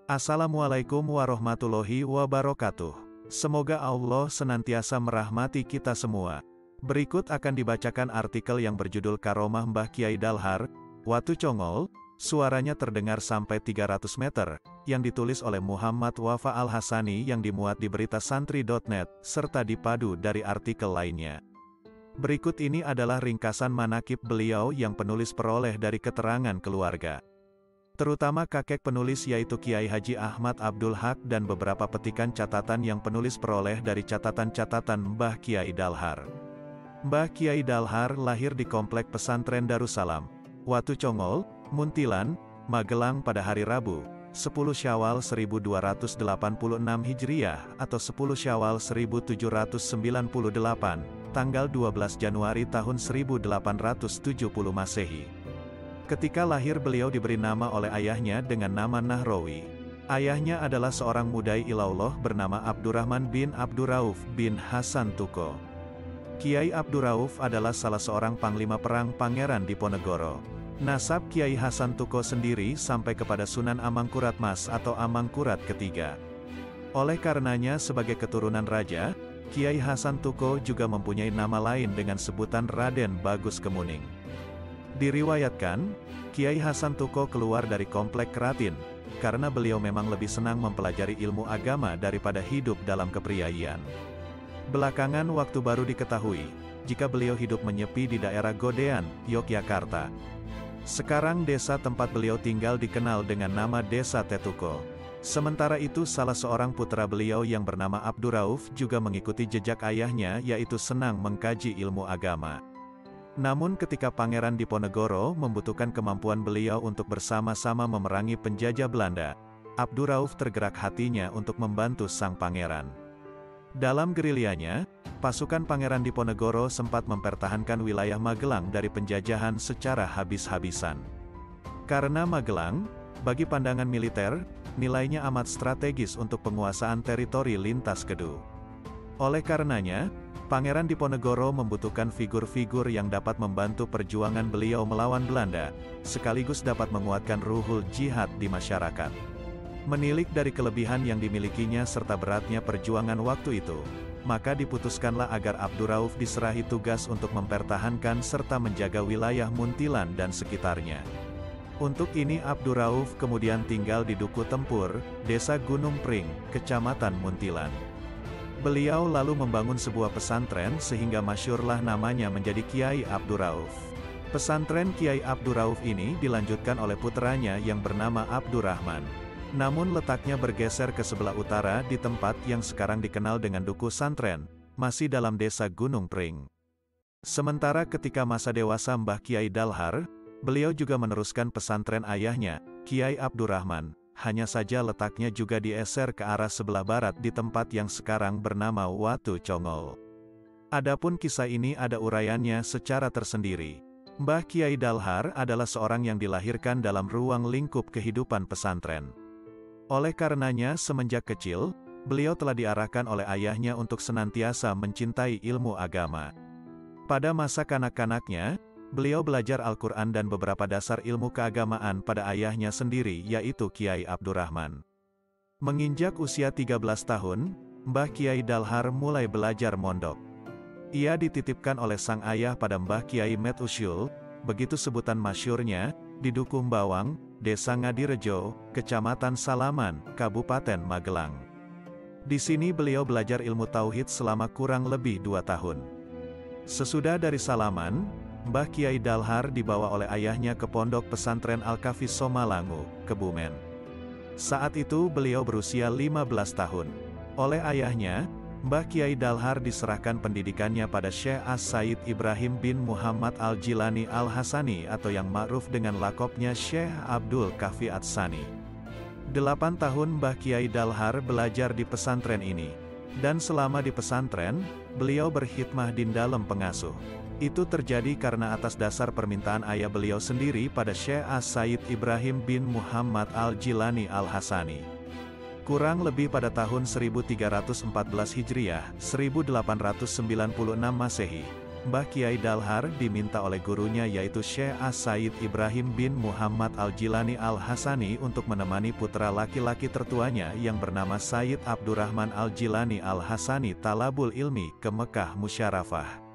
Assalamualaikum warahmatullahi wabarakatuh. Semoga Allah senantiasa merahmati kita semua. Berikut akan dibacakan artikel yang berjudul Karomah Mbah Kiai Dalhar, Watu Congol, suaranya terdengar sampai 300 meter, yang ditulis oleh Muhammad Wafa Al-Hasani yang dimuat di beritasantri.net, serta dipadu dari artikel lainnya. Berikut ini adalah ringkasan manakib beliau yang penulis peroleh dari keterangan keluarga. Terutama kakek penulis yaitu Kiai Haji Ahmad Abdul Haq dan beberapa petikan catatan yang penulis peroleh dari catatan-catatan Mbah Kiai Dalhar. Mbah Kiai Dalhar lahir di Komplek Pesantren Darussalam, Watu Congol, Muntilan, Magelang pada hari Rabu, 10 Syawal 1286 Hijriah atau 10 Syawal 1798, tanggal 12 Januari tahun 1870 Masehi. Ketika lahir beliau diberi nama oleh ayahnya dengan nama Nahrawi. Ayahnya adalah seorang mudai ilallah bernama Abdurrahman bin Abdurrauf bin Hasan Tuko. Kiai Abdurrauf adalah salah seorang panglima perang Pangeran Diponegoro. Nasab Kiai Hasan Tuko sendiri sampai kepada Sunan Amangkurat Mas atau Amangkurat ketiga. Oleh karenanya sebagai keturunan raja, Kiai Hasan Tuko juga mempunyai nama lain dengan sebutan Raden Bagus Kemuning. Diriwayatkan, Kiai Hasan Tuko keluar dari komplek keratin, karena beliau memang lebih senang mempelajari ilmu agama daripada hidup dalam kepriaian. Belakangan waktu baru diketahui, jika beliau hidup menyepi di daerah Godean, Yogyakarta. Sekarang desa tempat beliau tinggal dikenal dengan nama Desa Tetuko. Sementara itu salah seorang putra beliau yang bernama Abdurrauf juga mengikuti jejak ayahnya yaitu senang mengkaji ilmu agama. Namun ketika Pangeran Diponegoro membutuhkan kemampuan beliau untuk bersama-sama memerangi penjajah Belanda, Abdurrauf tergerak hatinya untuk membantu sang pangeran. Dalam gerilyanya, pasukan Pangeran Diponegoro sempat mempertahankan wilayah Magelang dari penjajahan secara habis-habisan. Karena Magelang, bagi pandangan militer, nilainya amat strategis untuk penguasaan teritori lintas Kedu. Oleh karenanya, Pangeran Diponegoro membutuhkan figur-figur yang dapat membantu perjuangan beliau melawan Belanda, sekaligus dapat menguatkan ruhul jihad di masyarakat. Menilik dari kelebihan yang dimilikinya serta beratnya perjuangan waktu itu, maka diputuskanlah agar Abdurrauf diserahi tugas untuk mempertahankan serta menjaga wilayah Muntilan dan sekitarnya. Untuk ini Abdurrauf kemudian tinggal di Duku Tempur, Desa Gunung Pring, Kecamatan Muntilan. Beliau lalu membangun sebuah pesantren sehingga masyhurlah namanya menjadi Kiai Abdurrauf. Pesantren Kiai Abdurrauf ini dilanjutkan oleh putranya yang bernama Abdurrahman. Namun letaknya bergeser ke sebelah utara di tempat yang sekarang dikenal dengan Duku Santren, masih dalam Desa Gunung Pring. Sementara ketika masa dewasa Mbah Kiai Dalhar, beliau juga meneruskan pesantren ayahnya, Kiai Abdurrahman. Hanya saja letaknya juga digeser ke arah sebelah barat di tempat yang sekarang bernama Watu Congol. Adapun kisah ini ada uraiannya secara tersendiri. Mbah Kiai Dalhar adalah seorang yang dilahirkan dalam ruang lingkup kehidupan pesantren. Oleh karenanya semenjak kecil, beliau telah diarahkan oleh ayahnya untuk senantiasa mencintai ilmu agama. Pada masa kanak-kanaknya, beliau belajar Al-Quran dan beberapa dasar ilmu keagamaan pada ayahnya sendiri yaitu Kiai Abdurrahman. Menginjak usia 13 tahun, Mbah Kiai Dalhar mulai belajar mondok. Ia dititipkan oleh sang ayah pada Mbah Kiai Met Usyul, begitu sebutan masyhurnya, di Duku Mbawang, Desa Ngadirejo, Kecamatan Salaman, Kabupaten Magelang. Di sini beliau belajar ilmu tauhid selama kurang lebih 2 tahun. Sesudah dari Salaman, Mbah Kiai Dalhar dibawa oleh ayahnya ke pondok pesantren Al-Kafis Somalangu, Kebumen. Saat itu beliau berusia 15 tahun. Oleh ayahnya, Mbah Kiai Dalhar diserahkan pendidikannya pada Syekh As-Said Ibrahim bin Muhammad Al-Jilani Al-Hasani atau yang ma'ruf dengan lakopnya Syekh Abdul Kahfi Ats-Sani. 8 tahun Mbah Kiai Dalhar belajar di pesantren ini. Dan selama di pesantren, beliau berkhidmah di dalam pengasuh. Itu terjadi karena atas dasar permintaan ayah beliau sendiri pada Syekh As-Said Ibrahim bin Muhammad Al-Jilani Al-Hasani. Kurang lebih pada tahun 1314 Hijriah, 1896 Masehi, Mbah Kiai Dalhar diminta oleh gurunya yaitu Syekh As-Said Ibrahim bin Muhammad Al-Jilani Al-Hasani untuk menemani putra laki-laki tertuanya yang bernama Sayyid Abdurrahman Al-Jilani Al-Hasani Talabul Ilmi ke Mekah Musyarafah.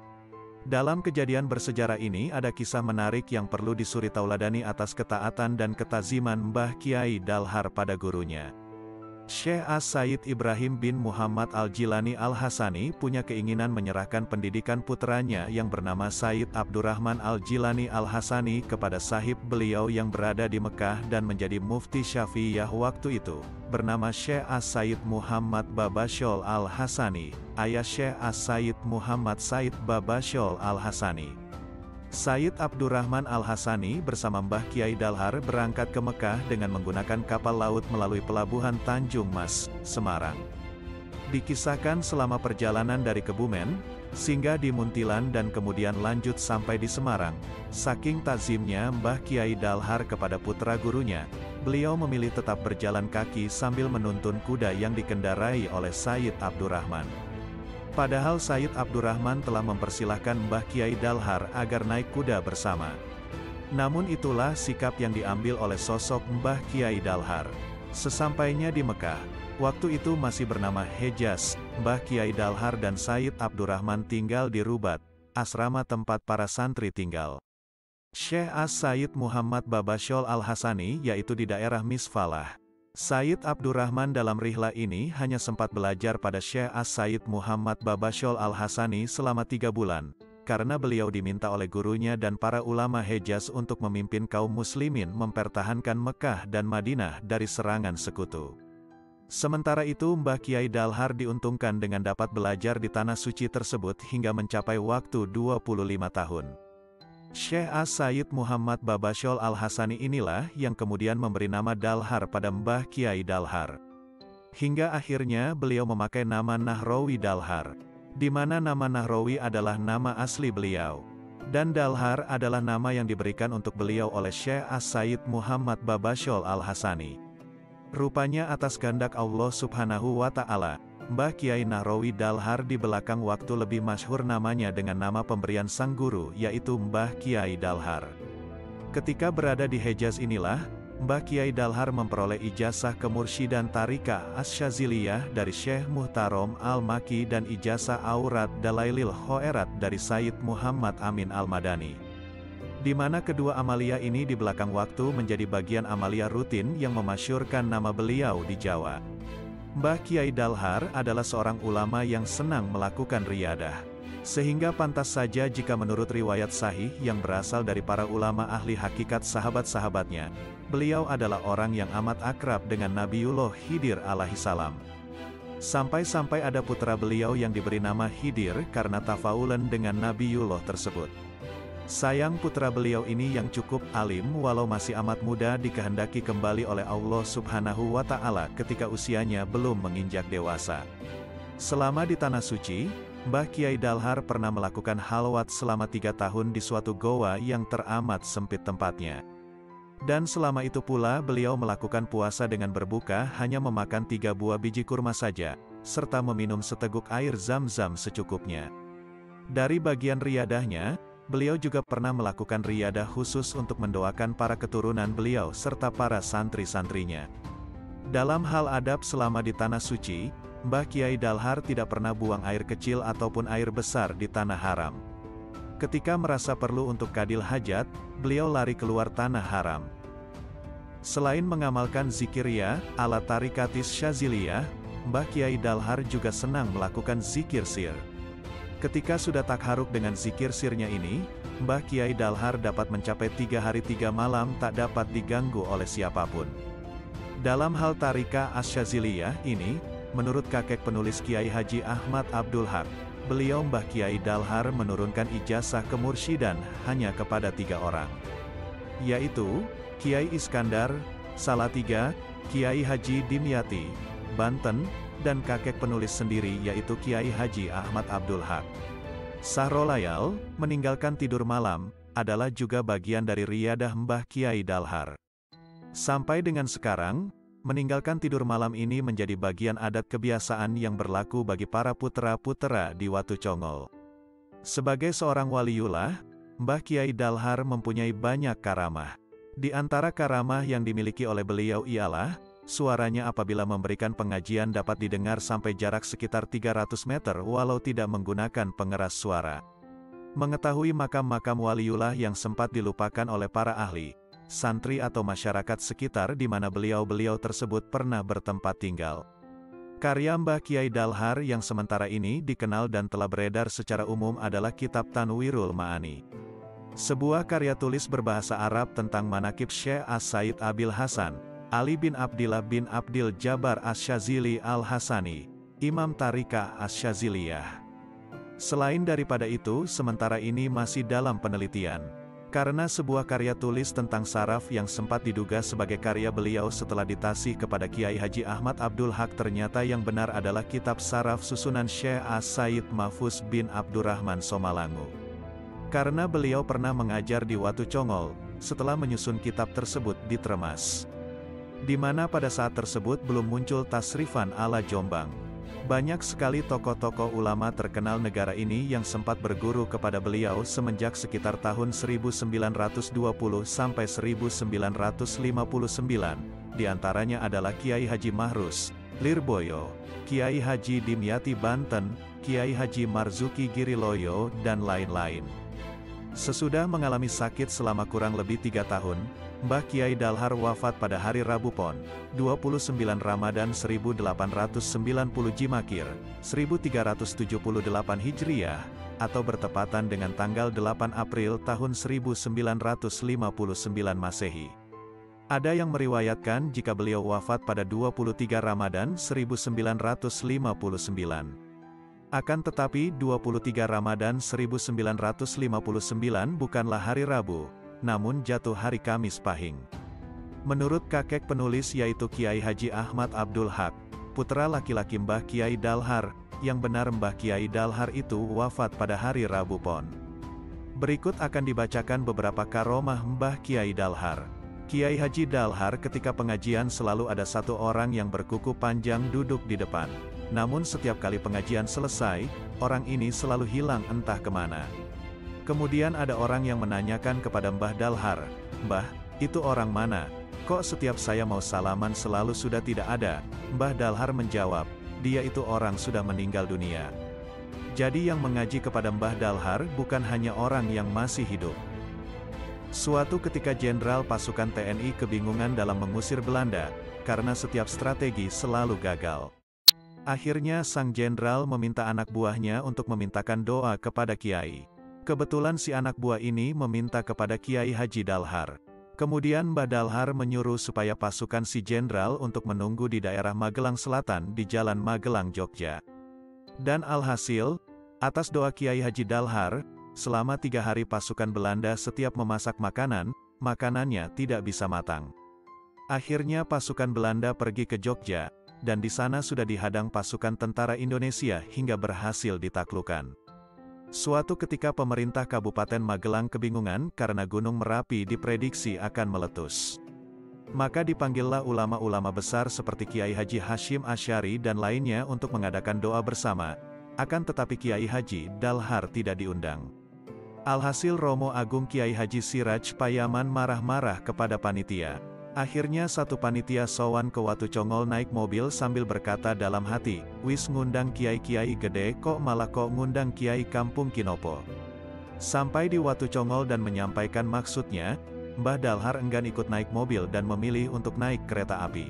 Dalam kejadian bersejarah ini ada kisah menarik yang perlu disuri tauladani atas ketaatan dan ketaziman Mbah Kiai Dalhar pada gurunya. Syekh As-Said Ibrahim bin Muhammad Al-Jilani Al-Hasani punya keinginan menyerahkan pendidikan putranya yang bernama Sayyid Abdurrahman Al-Jilani Al-Hasani kepada sahib beliau yang berada di Mekah dan menjadi mufti Syafi'iyah waktu itu, bernama Syekh As-Said Muhammad Babasyol Al-Hasani, ayah Syekh As-Said Muhammad Said Babasyol Al-Hasani. Sayyid Abdurrahman Al-Hasani bersama Mbah Kiai Dalhar berangkat ke Mekah dengan menggunakan kapal laut melalui pelabuhan Tanjung Mas, Semarang. Dikisahkan selama perjalanan dari Kebumen, singgah di Muntilan dan kemudian lanjut sampai di Semarang. Saking takzimnya Mbah Kiai Dalhar kepada putra gurunya, beliau memilih tetap berjalan kaki sambil menuntun kuda yang dikendarai oleh Sayyid Abdurrahman. Padahal Sayyid Abdurrahman telah mempersilahkan Mbah Kiai Dalhar agar naik kuda bersama. Namun itulah sikap yang diambil oleh sosok Mbah Kiai Dalhar. Sesampainya di Mekah, waktu itu masih bernama Hejaz, Mbah Kiai Dalhar dan Sayyid Abdurrahman tinggal di Rubat, asrama tempat para santri tinggal. Syekh As-Said Muhammad Babasyol Al-Hasani yaitu di daerah Misfalah. Sayyid Abdurrahman dalam rihlah ini hanya sempat belajar pada Syekh As-Said Muhammad Babasyol Al-Hasani selama 3 bulan, karena beliau diminta oleh gurunya dan para ulama Hejaz untuk memimpin kaum muslimin mempertahankan Mekah dan Madinah dari serangan sekutu. Sementara itu Mbah Kiai Dalhar diuntungkan dengan dapat belajar di tanah suci tersebut hingga mencapai waktu 25 tahun. Syekh As-Said Muhammad Babasyol Al-Hasani inilah yang kemudian memberi nama Dalhar pada Mbah Kiai Dalhar. Hingga akhirnya beliau memakai nama Nahrawi Dalhar, di mana nama Nahrawi adalah nama asli beliau. Dan Dalhar adalah nama yang diberikan untuk beliau oleh Syekh As-Said Muhammad Babasyol Al-Hasani. Rupanya atas kehendak Allah Subhanahu wa Ta'ala, Mbah Kiai Nahrawi Dalhar di belakang waktu lebih masyhur namanya dengan nama pemberian sang guru yaitu Mbah Kiai Dalhar. Ketika berada di Hejaz inilah, Mbah Kiai Dalhar memperoleh ijazah kemursyidhan Tarikah Asy-Syadziliyah dari Syekh Muhtarom Al-Maki dan ijazah Aurat Dalailil Khoerat dari Sayyid Muhammad Amin Al-Madani. Di mana kedua amalia ini di belakang waktu menjadi bagian amalia rutin yang memasyhurkan nama beliau di Jawa. Mbah Kiai Dalhar adalah seorang ulama yang senang melakukan riyadah. Sehingga pantas saja jika menurut riwayat sahih yang berasal dari para ulama ahli hakikat sahabat-sahabatnya, beliau adalah orang yang amat akrab dengan Nabiullah Khidir alaihissalam. Sampai-sampai ada putra beliau yang diberi nama Khidir karena tafaulan dengan Nabiullah tersebut. Sayang putra beliau ini yang cukup alim walau masih amat muda dikehendaki kembali oleh Allah Subhanahu wa Ta'ala ketika usianya belum menginjak dewasa. Selama di Tanah Suci, Mbah Kiai Dalhar pernah melakukan halwat selama 3 tahun di suatu goa yang teramat sempit tempatnya. Dan selama itu pula beliau melakukan puasa dengan berbuka hanya memakan 3 buah biji kurma saja, serta meminum seteguk air zam-zam secukupnya. Dari bagian riyadahnya, beliau juga pernah melakukan riyadah khusus untuk mendoakan para keturunan beliau serta para santri-santrinya. Dalam hal adab selama di Tanah Suci, Mbah Kiai Dalhar tidak pernah buang air kecil ataupun air besar di Tanah Haram. Ketika merasa perlu untuk kadil hajat, beliau lari keluar Tanah Haram. Selain mengamalkan zikiriyah ala tarikatis Syadziliyah, Mbah Kiai Dalhar juga senang melakukan zikir sir. Ketika sudah takharuk dengan zikir sirnya ini, Mbah Kiai Dalhar dapat mencapai 3 hari 3 malam tak dapat diganggu oleh siapapun. Dalam hal Tarikah Asy-Syadziliyah ini, menurut kakek penulis Kiai Haji Ahmad Abdul Haq, beliau Mbah Kiai Dalhar menurunkan ijazah kemursyidan hanya kepada 3 orang. Yaitu, Kiai Iskandar, Salatiga, Kiai Haji Dimyati, Banten, dan kakek penulis sendiri yaitu Kiai Haji Ahmad Abdul Haq. Sahrolayal, meninggalkan tidur malam, adalah juga bagian dari riyadah Mbah Kiai Dalhar. Sampai dengan sekarang, meninggalkan tidur malam ini menjadi bagian adat kebiasaan yang berlaku bagi para putra-putera di Watu Congol. Sebagai seorang waliullah, Mbah Kiai Dalhar mempunyai banyak karamah. Di antara karamah yang dimiliki oleh beliau ialah, suaranya apabila memberikan pengajian dapat didengar sampai jarak sekitar 300 meter walau tidak menggunakan pengeras suara. Mengetahui makam-makam waliullah yang sempat dilupakan oleh para ahli, santri atau masyarakat sekitar di mana beliau-beliau tersebut pernah bertempat tinggal. Karya Mbah Kiai Dalhar yang sementara ini dikenal dan telah beredar secara umum adalah Kitab Tanwirul Ma'ani. Sebuah karya tulis berbahasa Arab tentang manaqib Syekh As-Said Abil Hasan, Ali bin Abdillah bin Abdil Jabbar Asy-Syadzili Al-Hasani, Imam Tariqah Asy-Syadziliyah. Selain daripada itu, sementara ini masih dalam penelitian. Karena sebuah karya tulis tentang saraf yang sempat diduga sebagai karya beliau setelah ditasih kepada Kiai Haji Ahmad Abdul Haq ternyata yang benar adalah kitab saraf susunan Syekh As-Said Mahfuz bin Abdurrahman Somalangu. Karena beliau pernah mengajar di Watu Congol, setelah menyusun kitab tersebut di Tremas, di mana pada saat tersebut belum muncul tasrifan ala Jombang. Banyak sekali tokoh-tokoh ulama terkenal negara ini yang sempat berguru kepada beliau semenjak sekitar tahun 1920 sampai 1959, di antaranya adalah Kiai Haji Mahrus, Lirboyo, Kiai Haji Dimyati Banten, Kiai Haji Marzuki Giriloyo, dan lain-lain. Sesudah mengalami sakit selama kurang lebih 3 tahun, Mbah Kiai Dalhar wafat pada hari Rabu Pon, 29 Ramadan 1890 Jimakir, 1378 Hijriah, atau bertepatan dengan tanggal 8 April tahun 1959 Masehi. Ada yang meriwayatkan jika beliau wafat pada 23 Ramadan 1959. Akan tetapi 23 Ramadan 1959 bukanlah hari Rabu, namun jatuh hari Kamis Pahing. Menurut kakek penulis yaitu Kiai Haji Ahmad Abdul Haq, putra laki-laki Mbah Kiai Dalhar, yang benar Mbah Kiai Dalhar itu wafat pada hari Rabu Pon. Berikut akan dibacakan beberapa karomah Mbah Kiai Dalhar. Kiai Haji Dalhar ketika pengajian selalu ada satu orang yang berkuku panjang duduk di depan. Namun setiap kali pengajian selesai, orang ini selalu hilang entah kemana. Kemudian ada orang yang menanyakan kepada Mbah Dalhar, "Mbah, itu orang mana? Kok setiap saya mau salaman selalu sudah tidak ada?" Mbah Dalhar menjawab, "Dia itu orang sudah meninggal dunia." Jadi yang mengaji kepada Mbah Dalhar bukan hanya orang yang masih hidup. Suatu ketika Jenderal pasukan TNI kebingungan dalam mengusir Belanda, karena setiap strategi selalu gagal. Akhirnya sang jenderal meminta anak buahnya untuk memintakan doa kepada Kiai. Kebetulan si anak buah ini meminta kepada Kiai Haji Dalhar. Kemudian Mbah Dalhar menyuruh supaya pasukan si jenderal untuk menunggu di daerah Magelang Selatan di Jalan Magelang, Jogja. Dan alhasil, atas doa Kiai Haji Dalhar, selama 3 hari pasukan Belanda setiap memasak makanan, makanannya tidak bisa matang. Akhirnya pasukan Belanda pergi ke Jogja, dan di sana sudah dihadang pasukan tentara Indonesia hingga berhasil ditaklukkan. Suatu ketika pemerintah Kabupaten Magelang kebingungan karena Gunung Merapi diprediksi akan meletus. Maka dipanggillah ulama-ulama besar seperti Kiai Haji Hashim Asy'ari dan lainnya untuk mengadakan doa bersama. Akan tetapi Kiai Haji Dalhar tidak diundang. Alhasil Romo Agung Kiai Haji Siraj Payaman marah-marah kepada panitia. Akhirnya satu panitia sowan ke Watu Congol naik mobil sambil berkata dalam hati, "Wis ngundang kiai-kiai gede kok malah kok ngundang kiai kampung Kinopo." Sampai di Watu Congol dan menyampaikan maksudnya, Mbah Dalhar enggan ikut naik mobil dan memilih untuk naik kereta api.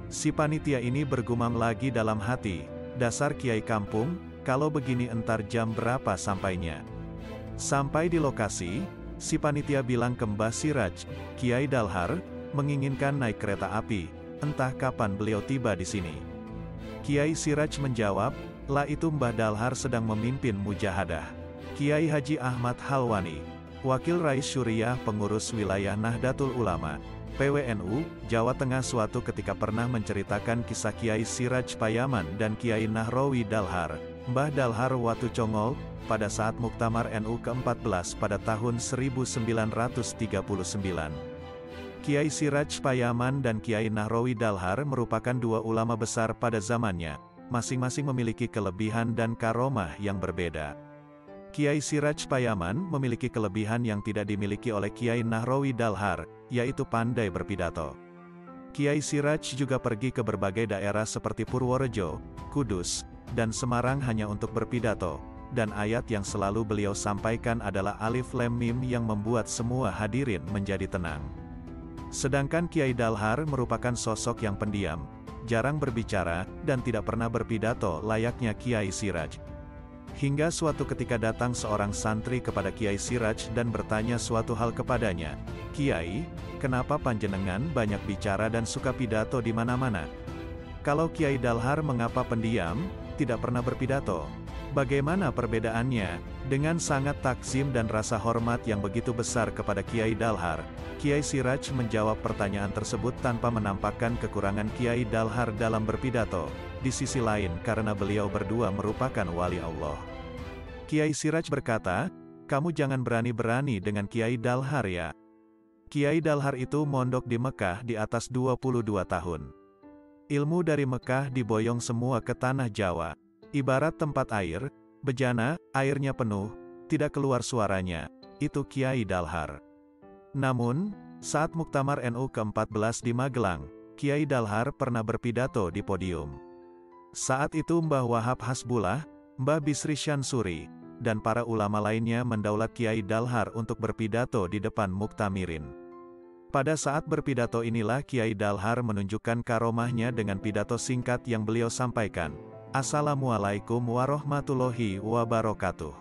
Si panitia ini bergumam lagi dalam hati, "Dasar kiai kampung, kalau begini entar jam berapa sampainya?" Sampai di lokasi, si panitia bilang ke Mbah Siraj, "Kiai Dalhar menginginkan naik kereta api, entah kapan beliau tiba di sini." Kiai Siraj menjawab, "Lah itu Mbah Dalhar sedang memimpin mujahadah." Kiai Haji Ahmad Halwani, Wakil Rais Syuriah Pengurus Wilayah Nahdlatul Ulama, PWNU, Jawa Tengah suatu ketika pernah menceritakan kisah Kiai Siraj Payaman dan Kiai Nahrawi Dalhar, Mbah Dalhar Watu Congol, pada saat Muktamar NU ke-14 pada tahun 1939. Kiai Siraj Payaman dan Kiai Nahrawi Dalhar merupakan dua ulama besar pada zamannya, masing-masing memiliki kelebihan dan karomah yang berbeda. Kiai Siraj Payaman memiliki kelebihan yang tidak dimiliki oleh Kiai Nahrawi Dalhar, yaitu pandai berpidato. Kiai Siraj juga pergi ke berbagai daerah seperti Purworejo, Kudus, dan Semarang hanya untuk berpidato, dan ayat yang selalu beliau sampaikan adalah Alif Lam Mim yang membuat semua hadirin menjadi tenang. Sedangkan Kiai Dalhar merupakan sosok yang pendiam, jarang berbicara, dan tidak pernah berpidato layaknya Kiai Siraj. Hingga suatu ketika datang seorang santri kepada Kiai Siraj dan bertanya suatu hal kepadanya, "Kiai, kenapa panjenengan banyak bicara dan suka pidato di mana-mana? Kalau Kiai Dalhar mengapa pendiam, tidak pernah berpidato? Bagaimana perbedaannya?" Dengan sangat takzim dan rasa hormat yang begitu besar kepada Kiai Dalhar, Kiai Siraj menjawab pertanyaan tersebut tanpa menampakkan kekurangan Kiai Dalhar dalam berpidato. Di sisi lain karena beliau berdua merupakan wali Allah. Kiai Siraj berkata, "Kamu jangan berani-berani dengan Kiai Dalhar ya." Kiai Dalhar itu mondok di Mekah di atas 22 tahun. Ilmu dari Mekah diboyong semua ke tanah Jawa. Ibarat tempat air, bejana, airnya penuh, tidak keluar suaranya. Itu Kiai Dalhar. Namun, saat Muktamar NU ke-14 di Magelang, Kiai Dalhar pernah berpidato di podium. Saat itu Mbah Wahab Hasbullah, Mbah Bisri Syansuri, dan para ulama lainnya mendaulat Kiai Dalhar untuk berpidato di depan muktamirin. Pada saat berpidato inilah Kiai Dalhar menunjukkan karomahnya dengan pidato singkat yang beliau sampaikan. Assalamualaikum warahmatullahi wabarakatuh.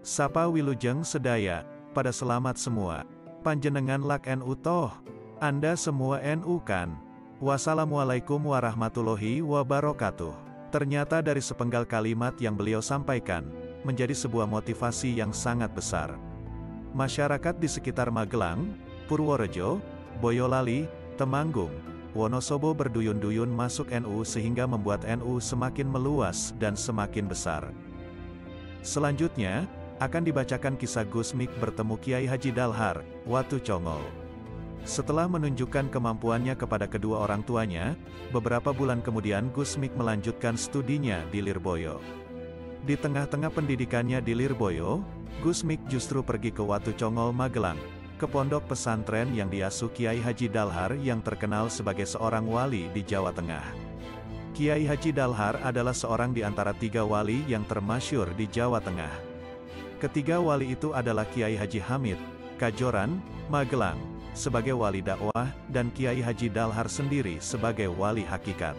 Sapa wilujeng sedaya, pada selamat semua. Panjenengan lak NU toh? Anda semua NU kan? Wassalamualaikum warahmatullahi wabarakatuh. Ternyata dari sepenggal kalimat yang beliau sampaikan, menjadi sebuah motivasi yang sangat besar. Masyarakat di sekitar Magelang, Purworejo, Boyolali, Temanggung, Wonosobo berduyun-duyun masuk NU sehingga membuat NU semakin meluas dan semakin besar. Selanjutnya, akan dibacakan kisah Gusmik bertemu Kiai Haji Dalhar, Watu Congol. Setelah menunjukkan kemampuannya kepada kedua orang tuanya, beberapa bulan kemudian Gusmik melanjutkan studinya di Lirboyo. Di tengah-tengah pendidikannya di Lirboyo, Gusmik justru pergi ke Watu Congol Magelang, ke pondok pesantren yang diasuh Kiai Haji Dalhar yang terkenal sebagai seorang wali di Jawa Tengah. Kiai Haji Dalhar adalah seorang di antara 3 wali yang termasyhur di Jawa Tengah. Ketiga wali itu adalah Kiai Haji Hamid, Kajoran, Magelang, sebagai wali dakwah, dan Kiai Haji Dalhar sendiri sebagai wali hakikat.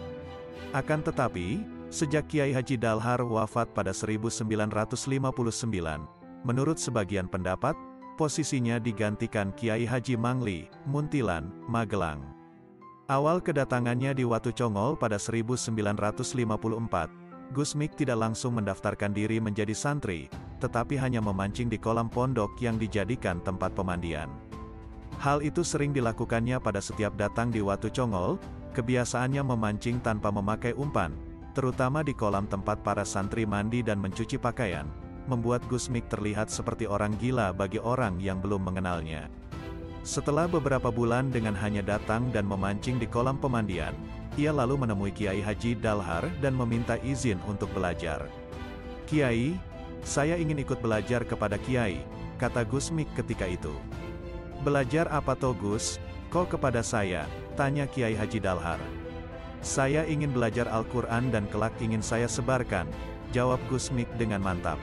Akan tetapi, sejak Kiai Haji Dalhar wafat pada 1959, menurut sebagian pendapat, posisinya digantikan Kiai Haji Mangli, Muntilan, Magelang. Awal kedatangannya di Watu Congol pada 1954, Gusmik tidak langsung mendaftarkan diri menjadi santri, tetapi hanya memancing di kolam pondok yang dijadikan tempat pemandian. Hal itu sering dilakukannya pada setiap datang di Watu Congol, kebiasaannya memancing tanpa memakai umpan, terutama di kolam tempat para santri mandi dan mencuci pakaian, membuat Gusmik terlihat seperti orang gila bagi orang yang belum mengenalnya. Setelah beberapa bulan dengan hanya datang dan memancing di kolam pemandian, ia lalu menemui Kiai Haji Dalhar dan meminta izin untuk belajar. "Kiai, saya ingin ikut belajar kepada Kiai," kata Gusmik ketika itu. "Belajar apa toh Gus, kok kepada saya?" tanya Kiai Haji Dalhar. "Saya ingin belajar Al-Quran dan kelak ingin saya sebarkan," jawab Gusmik dengan mantap.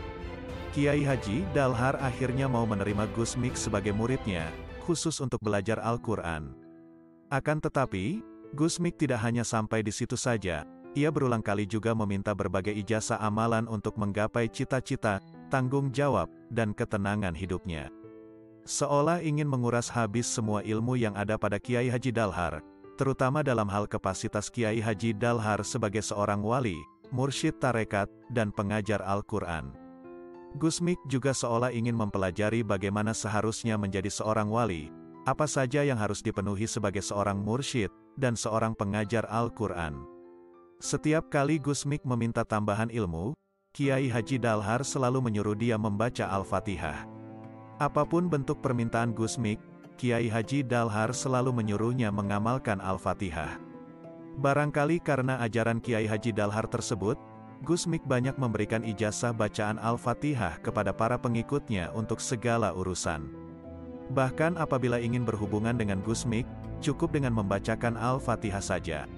Kiai Haji Dalhar akhirnya mau menerima Gusmik sebagai muridnya, khusus untuk belajar Al-Quran. Akan tetapi, Gusmik tidak hanya sampai di situ saja, ia berulang kali juga meminta berbagai ijazah amalan untuk menggapai cita-cita, tanggung jawab, dan ketenangan hidupnya. Seolah ingin menguras habis semua ilmu yang ada pada Kiai Haji Dalhar, terutama dalam hal kapasitas Kiai Haji Dalhar sebagai seorang wali, mursyid tarekat, dan pengajar Al-Quran. Gusmik juga seolah ingin mempelajari bagaimana seharusnya menjadi seorang wali, Apa saja yang harus dipenuhi sebagai seorang mursyid dan seorang pengajar Al-Quran? Setiap kali Gus Mik meminta tambahan ilmu, Kiai Haji Dalhar selalu menyuruh dia membaca Al-Fatihah. Apapun bentuk permintaan Gus Mik, Kiai Haji Dalhar selalu menyuruhnya mengamalkan Al-Fatihah. Barangkali karena ajaran Kiai Haji Dalhar tersebut, Gus Mik banyak memberikan ijazah bacaan Al-Fatihah kepada para pengikutnya untuk segala urusan. Bahkan apabila ingin berhubungan dengan Gus Mik, cukup dengan membacakan Al-Fatihah saja.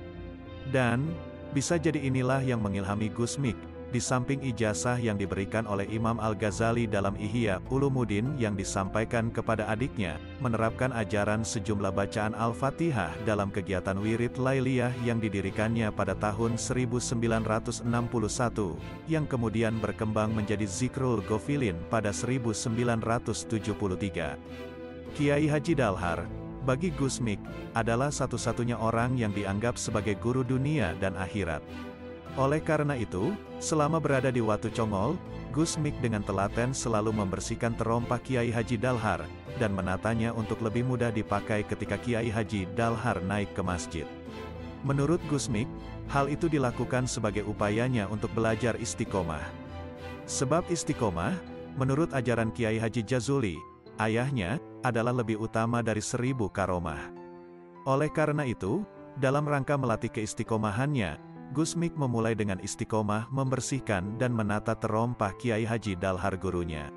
Dan, bisa jadi inilah yang mengilhami Gus Mik, di samping ijazah yang diberikan oleh Imam Al-Ghazali dalam Ihya Ulumuddin yang disampaikan kepada adiknya, menerapkan ajaran sejumlah bacaan Al-Fatihah dalam kegiatan wirid Lailiyah yang didirikannya pada tahun 1961, yang kemudian berkembang menjadi Zikrul Ghafilin pada 1973. Kiai Haji Dalhar, bagi Gus Mik, adalah satu-satunya orang yang dianggap sebagai guru dunia dan akhirat. Oleh karena itu, selama berada di Watu Congol, Gus Mik dengan telaten selalu membersihkan terompah Kiai Haji Dalhar, dan menatanya untuk lebih mudah dipakai ketika Kiai Haji Dalhar naik ke masjid. Menurut Gus Mik, hal itu dilakukan sebagai upayanya untuk belajar istiqomah. Sebab istiqomah, menurut ajaran Kiai Haji Jazuli, ayahnya, adalah lebih utama dari 1000 karomah. Oleh karena itu, dalam rangka melatih keistiqomahannya, Gus Mik memulai dengan istiqomah membersihkan dan menata terompah Kiai Haji Dalhar gurunya.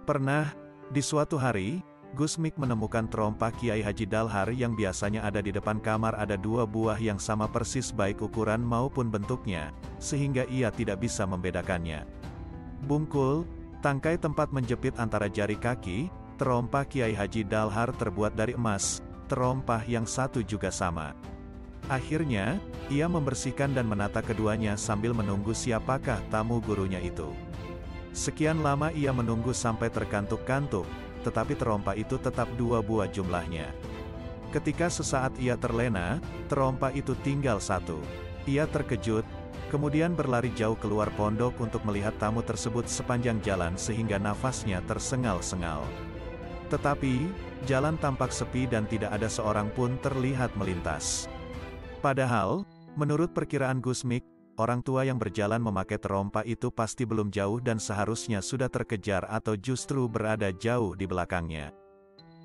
Pernah, di suatu hari, Gus Mik menemukan terompah Kiai Haji Dalhar yang biasanya ada di depan kamar ada 2 buah yang sama persis baik ukuran maupun bentuknya, sehingga ia tidak bisa membedakannya. Bungkul, tangkai tempat menjepit antara jari kaki, terompah Kiai Haji Dalhar terbuat dari emas, terompah yang satu juga sama. Akhirnya, ia membersihkan dan menata keduanya sambil menunggu siapakah tamu gurunya itu. Sekian lama ia menunggu sampai terkantuk-kantuk, tetapi terompah itu tetap 2 buah jumlahnya. Ketika sesaat ia terlena, terompah itu tinggal 1. Ia terkejut, kemudian berlari jauh keluar pondok untuk melihat tamu tersebut sepanjang jalan sehingga nafasnya tersengal-sengal. Tetapi, jalan tampak sepi dan tidak ada seorang pun terlihat melintas. Padahal, menurut perkiraan Gus Mik, orang tua yang berjalan memakai terompah itu pasti belum jauh dan seharusnya sudah terkejar atau justru berada jauh di belakangnya.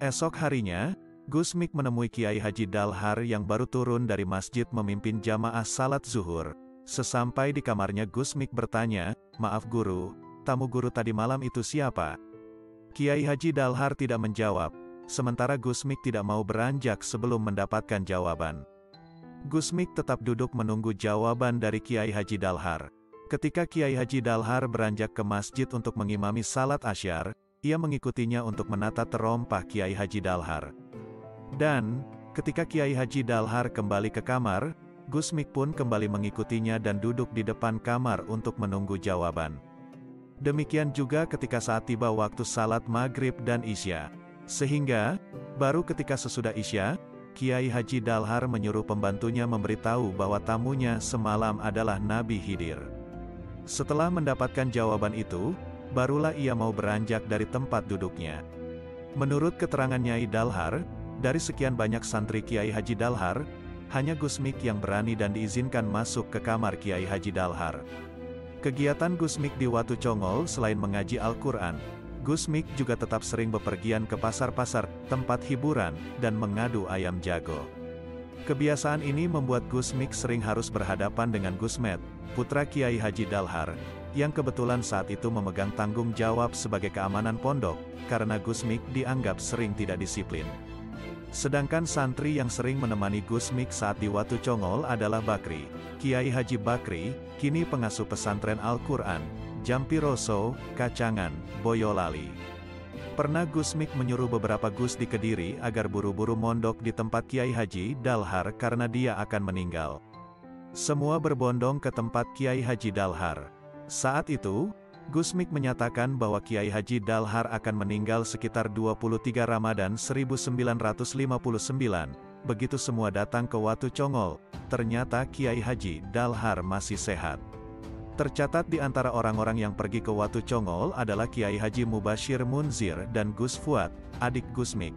Esok harinya, Gus Mik menemui Kiai Haji Dalhar yang baru turun dari masjid memimpin jamaah salat zuhur. Sesampai di kamarnya Gus Mik bertanya, "Maaf guru, tamu guru tadi malam itu siapa?" Kiai Haji Dalhar tidak menjawab, sementara Gus Mik tidak mau beranjak sebelum mendapatkan jawaban. Gus Mik tetap duduk menunggu jawaban dari Kiai Haji Dalhar. Ketika Kiai Haji Dalhar beranjak ke masjid untuk mengimami salat asyar, ia mengikutinya untuk menata terompah Kiai Haji Dalhar. Dan, ketika Kiai Haji Dalhar kembali ke kamar, Gus Mik pun kembali mengikutinya dan duduk di depan kamar untuk menunggu jawaban. Demikian juga ketika saat tiba waktu salat maghrib dan isya. Sehingga, baru ketika sesudah isya, Kiai Haji Dalhar menyuruh pembantunya memberitahu bahwa tamunya semalam adalah Nabi Khidir. Setelah mendapatkan jawaban itu, barulah ia mau beranjak dari tempat duduknya. Menurut keterangan Nyai Dalhar, dari sekian banyak santri Kiai Haji Dalhar, hanya Gus Mik yang berani dan diizinkan masuk ke kamar Kiai Haji Dalhar. Kegiatan Gus Mik di Watu Congol selain mengaji Al-Quran, Gus Mik juga tetap sering bepergian ke pasar-pasar, tempat hiburan, dan mengadu ayam jago. Kebiasaan ini membuat Gus Mik sering harus berhadapan dengan Gus Met, putra Kiai Haji Dalhar, yang kebetulan saat itu memegang tanggung jawab sebagai keamanan pondok, karena Gus Mik dianggap sering tidak disiplin. Sedangkan santri yang sering menemani Gus Mik saat di Watu Congol adalah Bakri, Kiai Haji Bakri, kini pengasuh pesantren Al-Quran, Jampiroso, Kacangan, Boyolali. Pernah Gus Mik menyuruh beberapa Gus di Kediri agar buru-buru mondok di tempat Kiai Haji Dalhar karena dia akan meninggal. Semua berbondong ke tempat Kiai Haji Dalhar. Saat itu, Gus Mik menyatakan bahwa Kiai Haji Dalhar akan meninggal sekitar 23 Ramadan 1959. Begitu semua datang ke Watu Congol, ternyata Kiai Haji Dalhar masih sehat. Tercatat di antara orang-orang yang pergi ke Watu Congol adalah Kiai Haji Mubashir Munzir dan Gus Fuad, adik Gus Mik.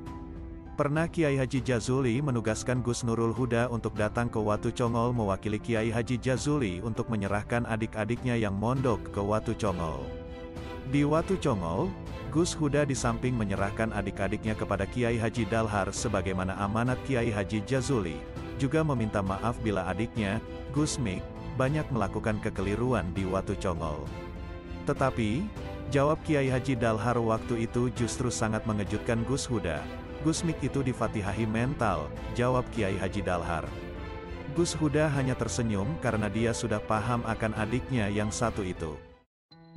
Pernah Kiai Haji Jazuli menugaskan Gus Nurul Huda untuk datang ke Watu Congol mewakili Kiai Haji Jazuli untuk menyerahkan adik-adiknya yang mondok ke Watu Congol. Di Watu Congol, Gus Huda di samping menyerahkan adik-adiknya kepada Kiai Haji Dalhar sebagaimana amanat Kiai Haji Jazuli, juga meminta maaf bila adiknya, Gus Mik, banyak melakukan kekeliruan di Watu Congol. Tetapi, jawab Kiai Haji Dalhar waktu itu justru sangat mengejutkan Gus Huda. Gus Mik itu difatihahi mental, jawab Kiai Haji Dalhar. Gus Huda hanya tersenyum karena dia sudah paham akan adiknya yang satu itu.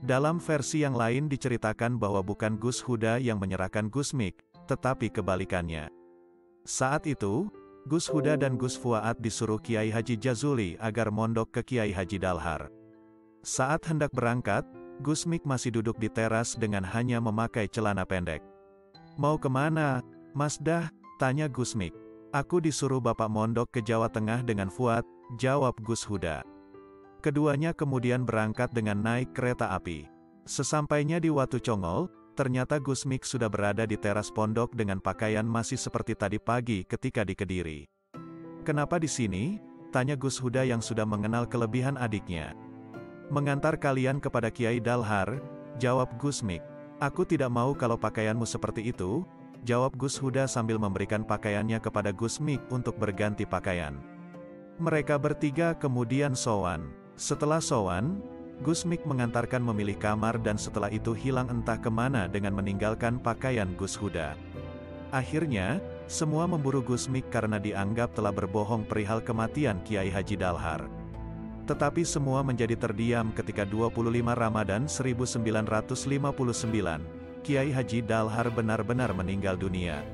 Dalam versi yang lain diceritakan bahwa bukan Gus Huda yang menyerahkan Gus Mik, tetapi kebalikannya. Saat itu, Gus Huda dan Gus Fuad disuruh Kiai Haji Jazuli agar mondok ke Kiai Haji Dalhar. Saat hendak berangkat, Gus Mik masih duduk di teras dengan hanya memakai celana pendek. "Mau kemana, Mas Dah?" tanya Gus Mik. "Aku disuruh Bapak mondok ke Jawa Tengah dengan Fuad," jawab Gus Huda. Keduanya kemudian berangkat dengan naik kereta api. Sesampainya di Watu Congol, ternyata Gus Mik sudah berada di teras pondok dengan pakaian masih seperti tadi pagi ketika di Kediri. "Kenapa di sini?" tanya Gus Huda yang sudah mengenal kelebihan adiknya. "Mengantar kalian kepada Kiai Dalhar," jawab Gus Mik. "Aku tidak mau kalau pakaianmu seperti itu," jawab Gus Huda sambil memberikan pakaiannya kepada Gus Mik untuk berganti pakaian. Mereka bertiga kemudian sowan. Setelah sowan, Gus Mik mengantarkan memilih kamar dan setelah itu hilang entah kemana dengan meninggalkan pakaian Gus Huda. Akhirnya, semua memburu Gus Mik karena dianggap telah berbohong perihal kematian Kiai Haji Dalhar. Tetapi semua menjadi terdiam ketika 25 Ramadan 1959, Kiai Haji Dalhar benar-benar meninggal dunia.